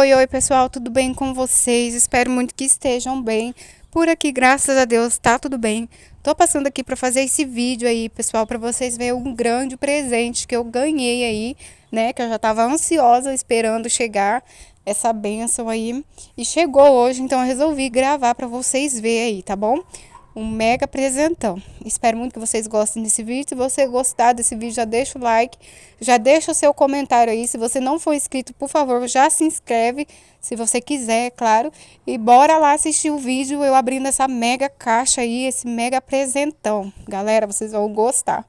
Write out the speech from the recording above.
Oi, oi, pessoal, tudo bem com vocês? Espero muito que estejam bem. Por aqui, graças a Deus, tá tudo bem. Tô passando aqui para fazer esse vídeo aí, pessoal, para vocês verem um grande presente que eu ganhei aí, né? Que eu já tava ansiosa esperando chegar essa bênção aí. E chegou hoje, então eu resolvi gravar para vocês verem aí, tá bom? Um mega presentão. Espero muito que vocês gostem desse vídeo. Se você gostar desse vídeo, já deixa o like, já deixa o seu comentário aí. Se você não for inscrito, por favor, já se inscreve, se você quiser, é claro. E bora lá assistir o vídeo, eu abrindo essa mega caixa aí, esse mega presentão. Galera, vocês vão gostar.